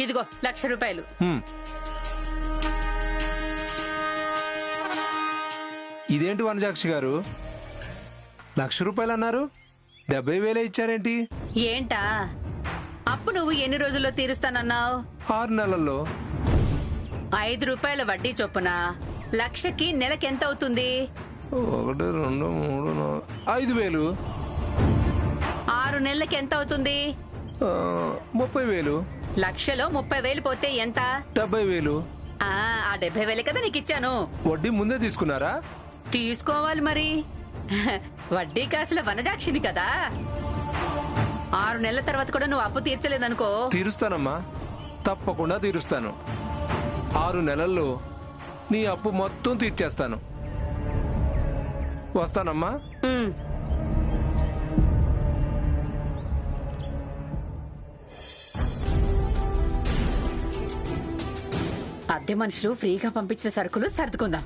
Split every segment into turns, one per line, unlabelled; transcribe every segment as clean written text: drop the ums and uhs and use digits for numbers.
ఇదిగో 1,00,000 రూపాయలు.
ఇదేంటి వనజాక్షి గారు, 1,00,000 రూపాయలు అన్నారు, 70,000 ఇచ్చారేంటి?
ఏంటా అప్పు నువ్వు ఎన్ని రోజుల్లో తీరుస్తానన్నావు?
6 నెలల్లో.
5 రూపాయల వడ్డీ చొప్పున 1,00,000కి నెలకెంత అవుతుంది?
1, 2, 3, 5,000.
6 నెలలకి ఎంత అవుతుంది?
30,000.
1,00,000లో 30,000 పోతే ఎంత?
70,000.
ఆ 70,000 కదా నీకు ఇచ్చాను.
వడ్డీ ముందే తీసుకున్నారా?
తీసుకోవాలి మరి. వడ్డీ కాసుల వనజాక్షిని కదా. 6 నెలల తర్వాత కూడా నువ్వు అప్పు తీర్చలేదనుకో.
తీరుస్తానమ్మా, తప్పకుండా తీరుస్తాను. 6 నెలల్లో నీ అప్పు మొత్తం తీర్చేస్తాను. వస్తానమ్మా.
అద్దె మనుషులు ఫ్రీగా పంపించిన సరుకులు సర్దుకుందాం.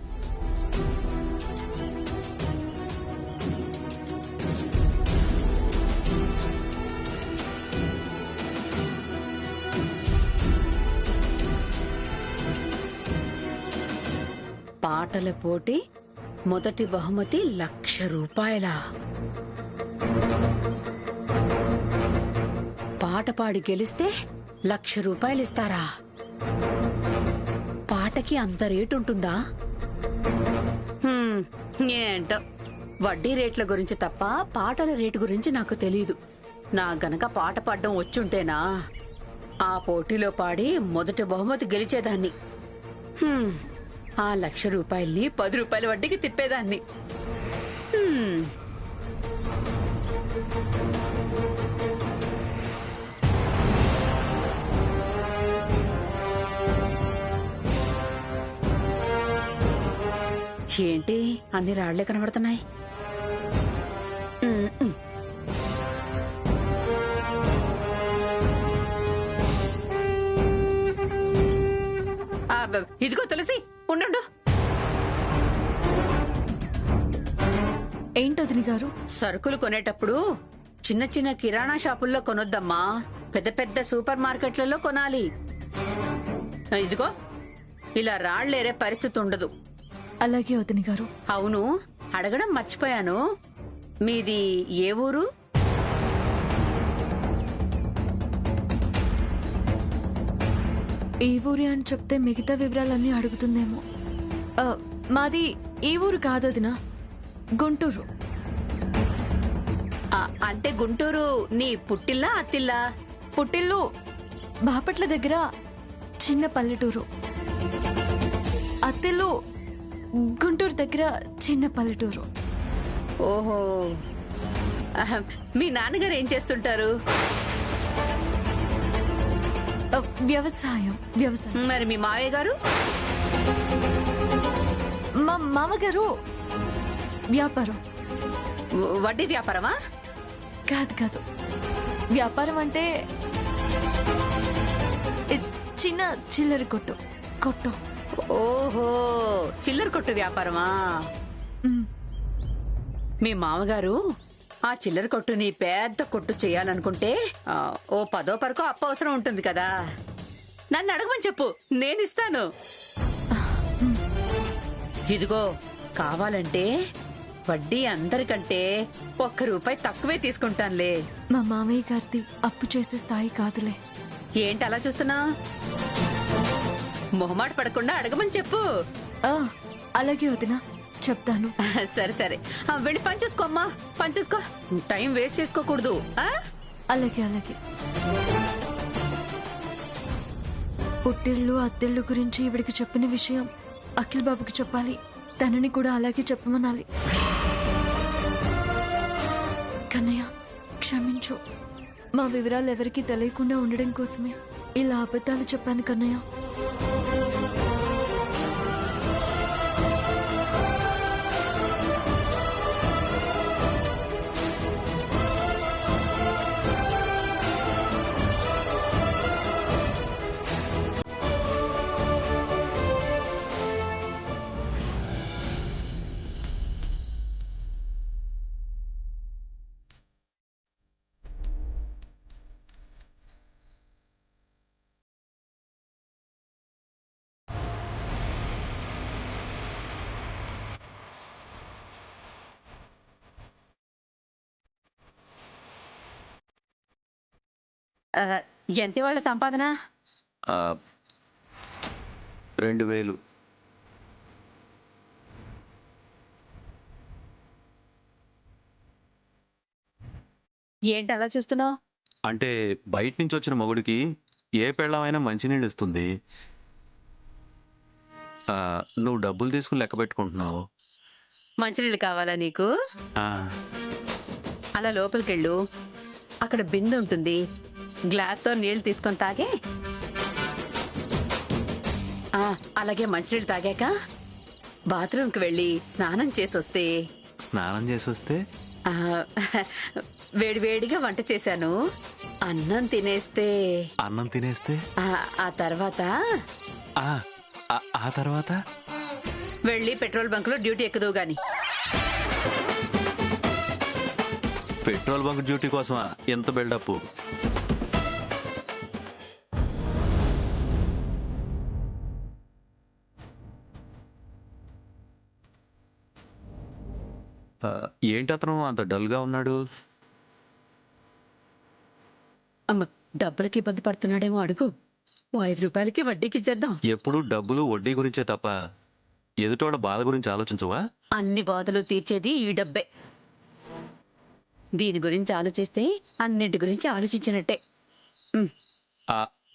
పాటల పోటీ మొదటి బహుమతి 1,00,000 రూపాయల. పాట పాడి గెలిస్తే 1,00,000 రూపాయలు ఇస్తారా? పాటకి అంత రేటు ఉంటుందా? ఏంటో వడ్డీ రేట్ల గురించి తప్ప పాటల రేటు గురించి నాకు తెలీదు. నా గనక పాట పాడడం వచ్చుంటేనా ఆ పోటీలో పాడి మొదటి బహుమతి గెలిచేదాన్ని. ఆ 1,00,000 రూపాయల్ని 10 రూపాయల వడ్డీకి తిప్పేదాన్ని. ఏంటి అన్ని రాళ్లే కనబడుతున్నాయి? ఇదిగో తులసి, ఉండు.
ఏంటొదిని గారు?
సరుకులు కొనేటప్పుడు చిన్న చిన్న కిరాణా షాపుల్లో కొనొద్దమ్మా, పెద్ద పెద్ద సూపర్ మార్కెట్లలో కొనాలి. ఇదిగో ఇలా రాళ్లేరే పరిస్థితి ఉండదు.
అలాగే వదిని గారు.
అవును, అడగడం మర్చిపోయాను, మీది ఏ ఊరు?
ఈ ఊరే అని చెప్తే మిగతా వివరాలన్నీ అడుగుతుందేమో. మాది ఈ ఊరు కాదు వదినా, గుంటూరు.
అంటే గుంటూరు నీ పుట్టిల్లా అత్తిల్లా?
పుట్టిల్లు బాపట్ల దగ్గర చిన్న పల్లెటూరు, అత్తిల్లు గుంటూరు దగ్గర చిన్న పల్లెటూరు.
ఓహో, మీ నాన్నగారు ఏం చేస్తుంటారు?
వ్యవసాయం.
మరి మీ మావయ్య గారు?
మా మామగారు వ్యాపారం.
వడ్డీ వ్యాపారమా?
కాదు, వ్యాపారం అంటే చిన్న చిల్లర కొట్టు.
ఓహో, చిల్లర కొట్టు వ్యాపారమా? మీ మామగారు ఆ చిల్లర కొట్టుని పెద్ద కొట్టు చేయాలనుకుంటే ఓ 10వ పరకో అప్పు అవసరం ఉంటుంది కదా. నన్ను అడగమని చెప్పు, నేనిస్తాను. ఇదిగో, కావాలంటే వడ్డీ అందరికంటే 1 రూపాయి తక్కువే తీసుకుంటానులే.
మా మామయ్య గారిది అప్పు చేసే స్థాయి కాదులే.
ఏంటి అలా చూస్తున్నా? మొహమాట పడకుండా అడగమని చెప్పు.
అలాగే వదినా, చెప్తాను.
సరే, వెళ్ళి పనిచేసుకోమ్మా, పనిచేసుకో. టైం వేస్ట్ చేసుకోకూడదు.
అలాగే. పుట్టిళ్ళు అత్తిళ్ళు గురించి ఇవిడికి చెప్పిన విషయం అఖిల్ బాబుకి చెప్పాలి. తనని కూడా అలాగే చెప్పమనాలి. కన్నయ్య, క్షమించు. మా వివరాలు ఎవరికీ తెలియకుండా ఉండడం కోసమే ఇలా అబద్ధాలు చెప్పాను కన్నయ్య.
ఆ, ఎంత వాళ్ళ సంపాదన?
2000.
ఏంటి అలా చూస్తున్నావు?
అంటే బయట నుంచి వచ్చిన మొగుడికి ఏ పెళ్ళమైనా మంచినీళ్ళు ఇస్తుంది. ఆ, నువ్వు డబ్బులు తీసుకుని లెక్క పెట్టుకుంటున్నావు.
మంచినీళ్ళు కావాలా నీకు?
ఆ,
అలా లోపలికెళ్ళు, అక్కడ బిందె ఉంటుంది, గ్లాస్తో నీళ్లు తీసుకొని తాగే. అలాగే మంచినీళ్ళు తాగాక బాత్రూంకి వెళ్ళి స్నానం చేసొస్తే
స్నానం చేసి వస్తే
వేడివేడిగా వంట చేశాను, అన్నం తినేస్తే
అన్నం తినేస్తే
ఆ తర్వాత
ఆ, ఆ తర్వాత
వెళ్ళి పెట్రోల్ బంక్ లో డ్యూటీ ఎక్కుదువు గాని.
పెట్రోల్ బంక్ డ్యూటీ కోసమా ఎంత బిల్డప్? ఏంటి అతను అంత డల్గా ఉన్నాడు?
అమ్మ, డబ్బులకి ఇబ్బంది పడుతున్నాడేమో, అడుగు. ఓ 5 రూపాయలకి వడ్డీకి ఇచ్చేద్దాం.
ఎప్పుడు డబ్బులు వడ్డీ గురించే తప్ప ఎదుటోళ్ళ బాధ గురించి ఆలోచించవా?
అన్ని బాధలు తీర్చేది ఈ డబ్బే. దీని గురించి ఆలోచిస్తే అన్నింటి గురించి ఆలోచించినట్టే.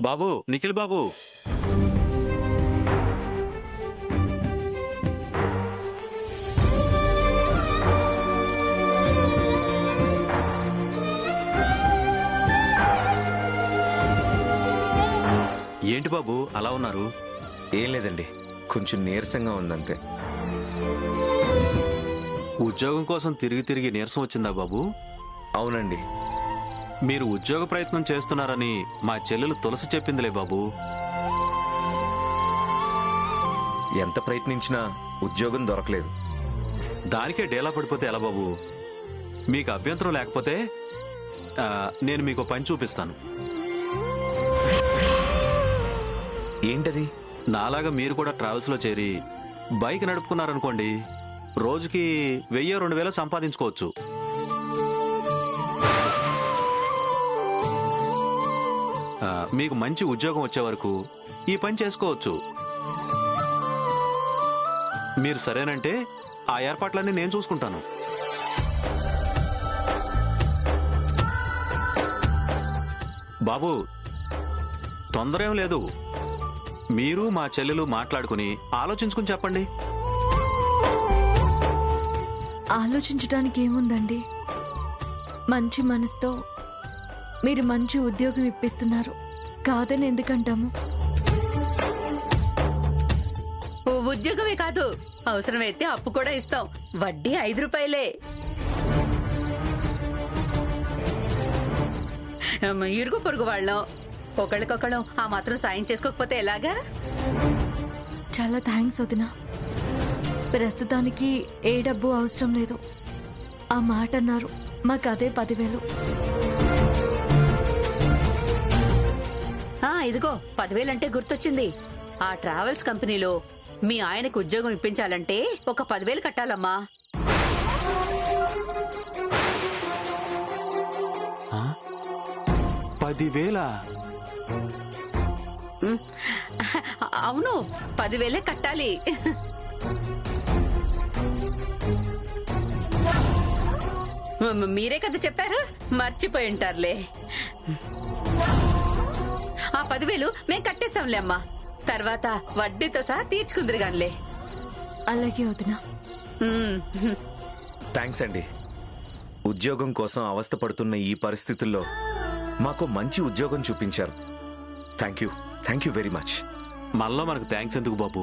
బాబు, నిఖిల్ బాబు. ఏంటి బాబు అలా ఉన్నారు?
ఏం లేదండి, కొంచెం నీరసంగా ఉందంతే.
ఉద్యోగం కోసం తిరిగి తిరిగి నీరసం వచ్చిందా బాబు?
అవునండి.
మీరు ఉద్యోగ ప్రయత్నం చేస్తున్నారని మా చెల్లెలు తులసి చెప్పిందిలే బాబు.
ఎంత ప్రయత్నించినా ఉద్యోగం దొరకలేదు.
దానికే డేలా పడిపోతే ఎలా బాబు? మీకు అభ్యంతరం లేకపోతే నేను మీకు పని చూపిస్తాను.
ఏంటది?
నాలాగా మీరు కూడా ట్రావెల్స్లో చేరి బైక్ నడుపుకున్నారనుకోండి, రోజుకి 1000-2000 సంపాదించుకోవచ్చు. మీకు మంచి ఉద్యోగం వచ్చే వరకు ఈ పని చేసుకోవచ్చు. మీరు సరేనంటే ఆ ఏర్పాట్లన్నీ నేను చూసుకుంటాను. బాబు, తొందర ఏం లేదు. మీరు మా చెల్లెలు మాట్లాడుకుని ఆలోచించుకుని చెప్పండి.
ఆలోచించడానికి ఏముందండి? మంచి మనసుతో మీరు మంచి ఉద్యోగం ఇప్పిస్తున్నారు, కాదని ఎందుకంటాము?
ఉద్యోగమే కాదు, అవసరమైతే అప్పు కూడా ఇస్తాం. వడ్డీ 5 రూపాయలే. ఇరుగు పొరుగు వాళ్ళం, ఒకళ్ళకొకళ్ళం ఆ మాత్రం సాయం చేసుకోకపోతే ఎలాగా?
చాలా థ్యాంక్స్ వదినా. ప్రస్తుతానికి ఏ డబ్బు అవసరం లేదు. ఆ మాట అన్నారు, మాకు అదే 10,000.
ఇదిగో 10,000 అంటే గుర్తొచ్చింది. ఆ ట్రావెల్స్ కంపెనీలో మీ ఆయనకు ఉద్యోగం ఇప్పించాలంటే ఒక 10,000 కట్టాలమ్మా.
ఆ? 10,000?
అవును, 10,000 కట్టాలి. మీరే కదా చెప్పారు, మర్చిపోయి ఉంటారులే. ఆ 10,000 మేం కట్టేస్తాంలే అమ్మా, తర్వాత వడ్డీతో సహా తీర్చుకుందరు గానిలే.
అలాగే వదినా.
థ్యాంక్స్ అండి. ఉద్యోగం కోసం అవస్థ పడుతున్న ఈ పరిస్థితుల్లో మాకు మంచి ఉద్యోగం చూపించారు. Thank you very much.
మనలో మనకు థ్యాంక్స్ ఎందుకు బాబు?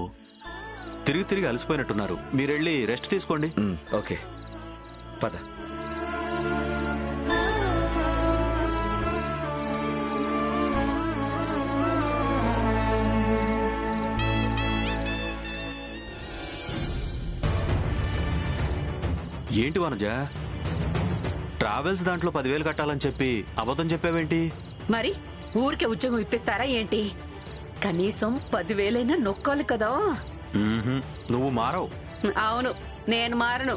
తిరిగి తిరిగి అలసిపోయినట్టున్నారు, మీరెళ్ళి రెస్ట్ తీసుకోండి.
ఓకే, పద.
ఏంటి వనజ, ట్రావెల్స్ దాంట్లో 10,000 కట్టాలని చెప్పి అబద్ధం చెప్పావేంటి?
మరి ఊరికే ఉద్యోగం ఇప్పిస్తారా ఏంటి? కనీసం 10,000 నొక్కాలి కదా.
నువ్వు మారవు.
అవును, నేను మారను,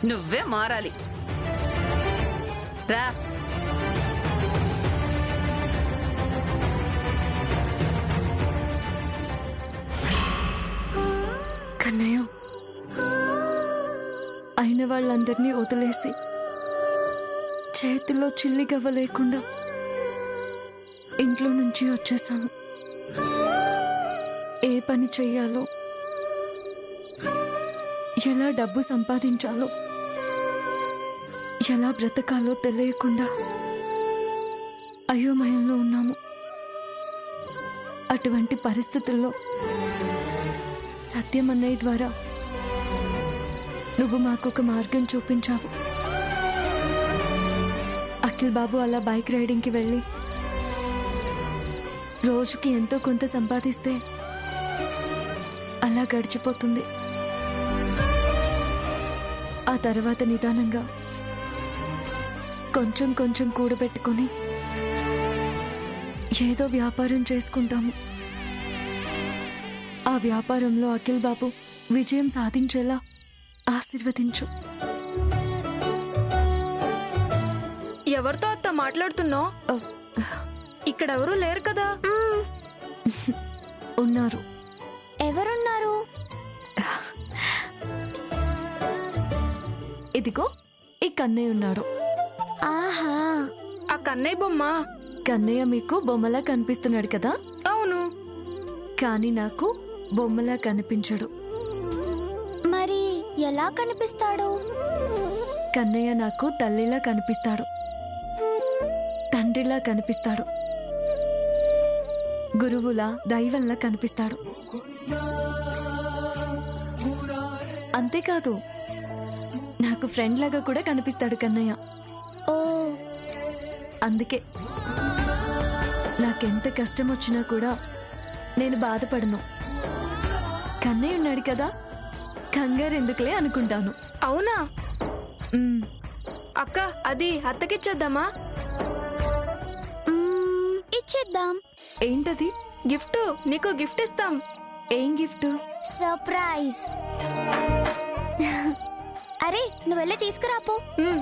నువ్వే మారాలి. రా.
అయిన వాళ్ళందరినీ వదిలేసి చేతిలో చిల్లిగవ్వ లేకుండా ఇంట్లో నుంచి వచ్చేసాము. ఏ పని చెయ్యాలో, ఎలా డబ్బు సంపాదించాలో, ఎలా బ్రతకాలో తెలియకుండా అయోమయంలో ఉన్నాము. అటువంటి పరిస్థితుల్లో సత్యం అన్నయ్య ద్వారా నువ్వు మాకొక మార్గం చూపించావు. అఖిల్ బాబు అలా బైక్ రైడింగ్కి వెళ్ళి రోజుకి ఎంతో కొంత సంపాదిస్తే అలా గడిచిపోతుంది. ఆ తర్వాత నిదానంగా కొంచెం కొంచెం కూడబెట్టుకొని ఏదో వ్యాపారం చేసుకుంటాము. ఆ వ్యాపారంలో అఖిల్ బాబు విజయం సాధించేలా ఆశీర్వదించు.
ఎవరితో అత్త మాట్లాడుతున్నావు? ఇక్కడ ఎవరూ లేరు కదా?
ఉన్నారు.
ఎవరున్నారు?
ఇదిగో ఈ కన్నయ్య ఉన్నాడు.
ఆహా,
ఆ కన్నయ్య బొమ్మ.
కన్నయ్య మీకు బొమ్మలా కనిపిస్తున్నాడు కదా?
అవును.
కానీ నాకు బొమ్మలా కనిపించడు.
మరి ఎలా కనిపిస్తాడు?
కన్నయ్య నాకు తల్లిలా కనిపిస్తాడు, తండ్రిలా కనిపిస్తాడు, గురువులా, దైవంలా కనిపిస్తాడు. అంతేకాదు, నాకు ఫ్రెండ్ లాగా కూడా కనిపిస్తాడు కన్నయ్య.
ఓ,
అందుకే నాకెంత కష్టం వచ్చినా కూడా నేను బాధపడను. కన్నయ్య ఉన్నాడు కదా, కంగారు ఎందుకులే అనుకుంటాను.
అవునా?
మ్,
అక్క, అది అత్తకిచ్చేద్దామా?
ఇచ్చేద్దాం.
ఏంటది?
గిఫ్ట్. నీకు గిఫ్ట్ ఇస్తాం.
ఏం గిఫ్ట్?
సర్ప్రైజ్. అరే, నువ్వు వెళ్ళి తీసుకురాపో.
ఉమ్.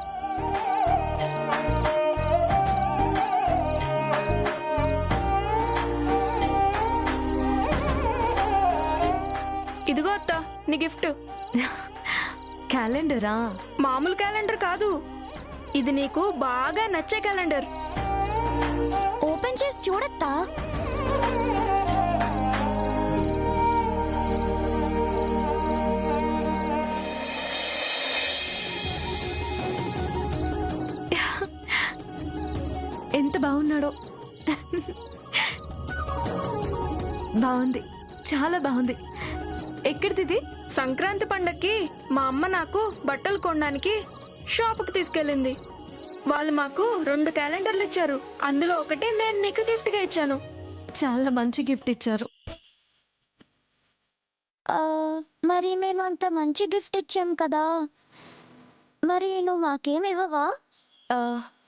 ఇదిగో అత్త, నీ గిఫ్ట్.
క్యాలెండరా?
మామూలు క్యాలెండర్ కాదు, ఇది నీకు బాగా నచ్చే క్యాలెండర్.
ఓపెన్ చేసి చూడత్తా.
ఎంత బాగున్నాడో. బాగుంది, చాలా బాగుంది. ఎక్కడిది?
సంక్రాంతి పండక్కి మా అమ్మ నాకు బట్టలు కొనడానికి షాపుకి తీసుకెళ్ళింది. వాళ్ళు మాకు 2 క్యాలెండర్లు ఇచ్చారు. అందులో ఒకటి నేను నీకు గిఫ్ట్ గా ఇచ్చాను.
చాలా మంచి గిఫ్ట్ ఇచ్చారు.
మరి మేము అంత మంచి గిఫ్ట్ ఇచ్చాం కదా, మరి నువ్వు మాకేం ఇవ్వవా?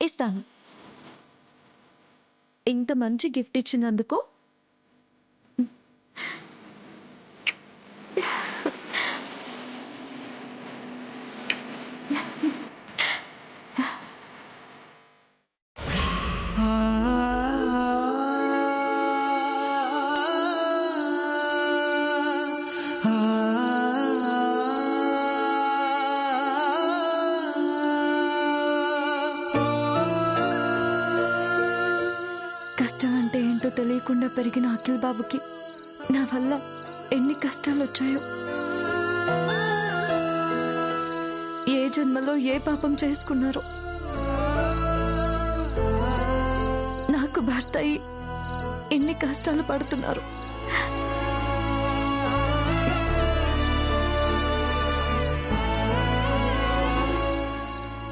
ఇస్తాను. ఇంత మంచి గిఫ్ట్ ఇచ్చినందుకు కష్టం అంటే ఏంటో తెలియకుండా పెరిగిన అఖిల్ బాబుకి నా వల్ల ఎన్ని కష్టాలు వచ్చాయో. ఏ జన్మలో ఏ పాపం చేసుకున్నారో. నాకు భర్త అయి ఎన్ని కష్టాలు పడుతున్నారు.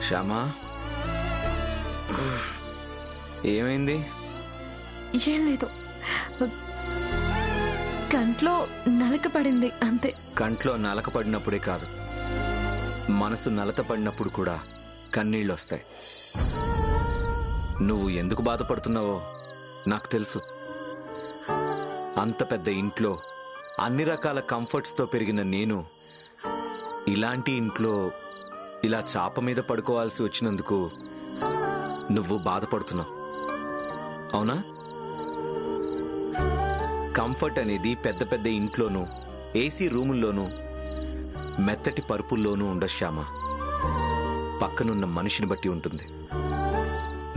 శ్యామా, ఏమైంది?
ఏం లేదు, కంట్లో నలక పడింది అంతే.
కంట్లో నలక పడినప్పుడే కాదు, మనసు నలత పడినప్పుడు కూడా కన్నీళ్ళు వస్తాయి. నువ్వు ఎందుకు బాధపడుతున్నావో నాకు తెలుసు. అంత పెద్ద ఇంట్లో అన్ని రకాల కంఫర్ట్స్తో పెరిగిన నేను ఇలాంటి ఇంట్లో ఇలా చాప మీద పడుకోవాల్సి వచ్చినందుకు నువ్వు బాధపడుతున్నావు, అవునా? కంఫర్ట్ అనేది పెద్ద పెద్ద ఇంట్లోనూ, ఏసీ రూముల్లోనూ, మెత్తటి పరుపుల్లోనూ ఉండదు శ్యామ. పక్కనున్న మనిషిని బట్టి ఉంటుంది.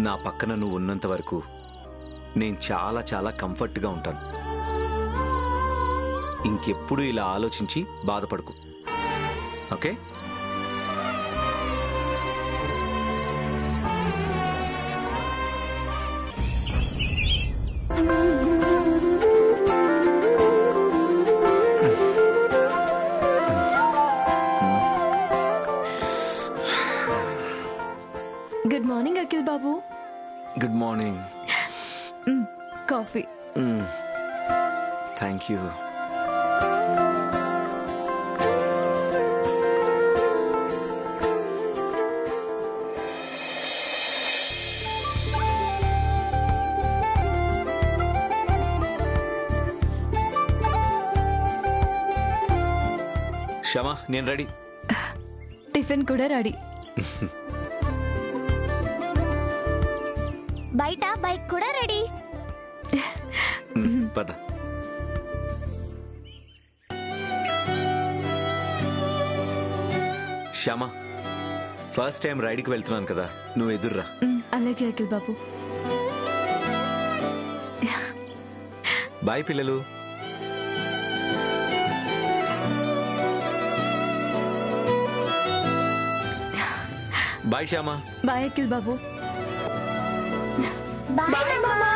నా పక్కన నువ్వు ఉన్నంత వరకు నేను చాలా చాలా కంఫర్ట్గా ఉంటాను. ఇంకెప్పుడు ఇలా ఆలోచించి బాధపడకు, okay?
Good morning Akhil Babu.
Good morning.
Coffee.
Thank you. Kshama, నేను రెడీ.
టిఫిన్ కూడా రెడీ.
బయట బైక్ కూడా రెడీ.
పద. శ్యామా, ఫస్ట్ టైం రైడ్కి వెళ్తున్నాను కదా, నువ్వు ఎదుర్రా.
అలాగే అఖిల్ బాబు.
బాయ్ పిల్లలు. బాయ్ శ్యామా.
బాయ్ అఖిల్ బాబు.
బాయ్ మామా.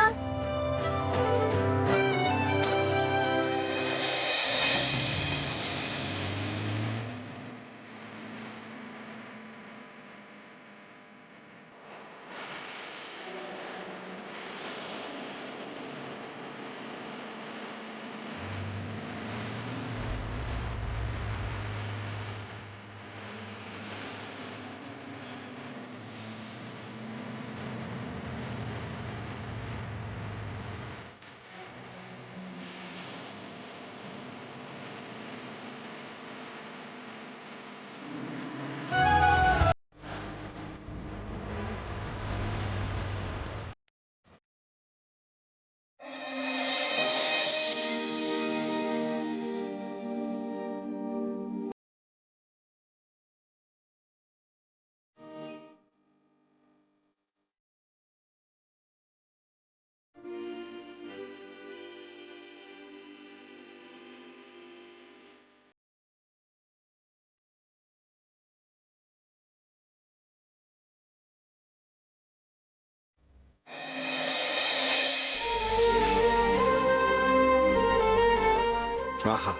ఆహా,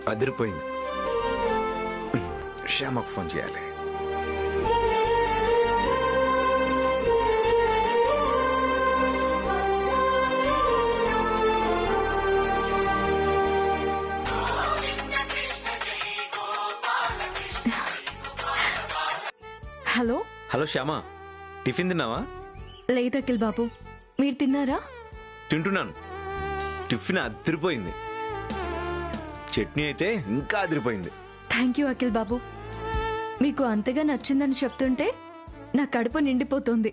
అదిరిపోయింది. శ్యామకు ఫోన్ చేయాలి.
హలో.
హలో శ్యామా, టిఫిన్ తిన్నావా?
లేదు అఖిల్ బాబు, మీరు తిన్నారా?
తింటున్నాను. టిఫిన్ అదిరిపోయింది. చట్నీ అయితే ఇంకా అదిరిపోయింది.
థ్యాంక్ యూ అఖిల్ బాబు. మీకు అంతగా నచ్చిందని చెప్తుంటే నా కడుపు నిండిపోతుంది.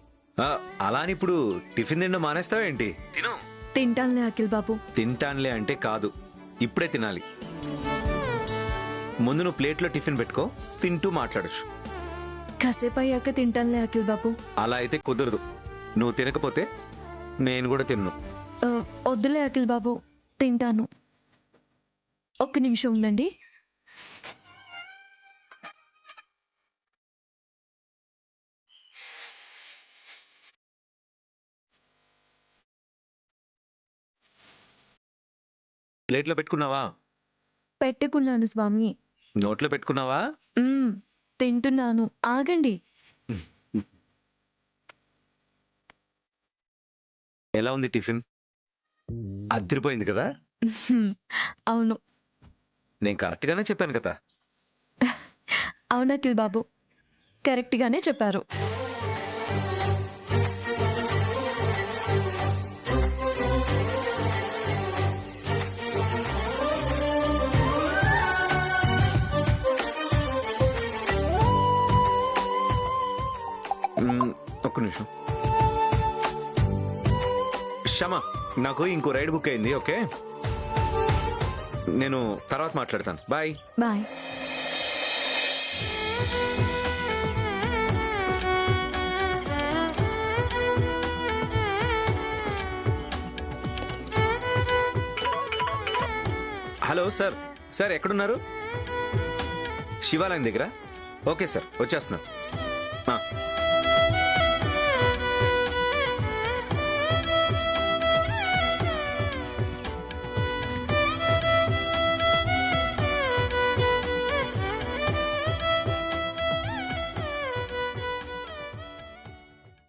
అలా అని ఇప్పుడు టిఫిన్ తినడం మానేస్తావేంటి? తిను.
తింటానులే అఖిల్ బాబు.
తింటానులే అంటే కాదు, ఇప్పుడే తినాలి. ముందు నువ్వు ప్లేట్లో టిఫిన్ పెట్టుకో, తింటూ మాట్లాడచ్చు.
కాసేపు అయ్యాక తింటానులే అఖిల్ బాబు.
అలా అయితే కుదరదు. నువ్వు తినకపోతే నేను కూడా తిన్ను.
వద్దులే అఖిల్ బాబు, తింటాను. ఒక్క నిమిషం ఉండండి.
ప్లేట్లో పెట్టుకున్నావా?
పెట్టుకున్నాను స్వామి.
నోట్లో పెట్టుకున్నావా?
తింటున్నాను, ఆగండి.
ఎలా ఉంది టిఫిన్? అదిరిపోయింది కదా?
అవును.
నేను కరెక్ట్ గానే చెప్పాను కదా?
అవును అఖిల్ బాబు, కరెక్ట్ గానే చెప్పారు.
ఒక్క నిమిషం. క్షమా, నాకు ఇంకో రైడ్ బుక్ అయింది. ఓకే, నేను తర్వాత మాట్లాడతాను. Bye.
Bye.
Hello sir, sir ఎక్కడున్నారు? శివాలయం దగ్గర. ఓకే సార్, వచ్చేస్తున్నా.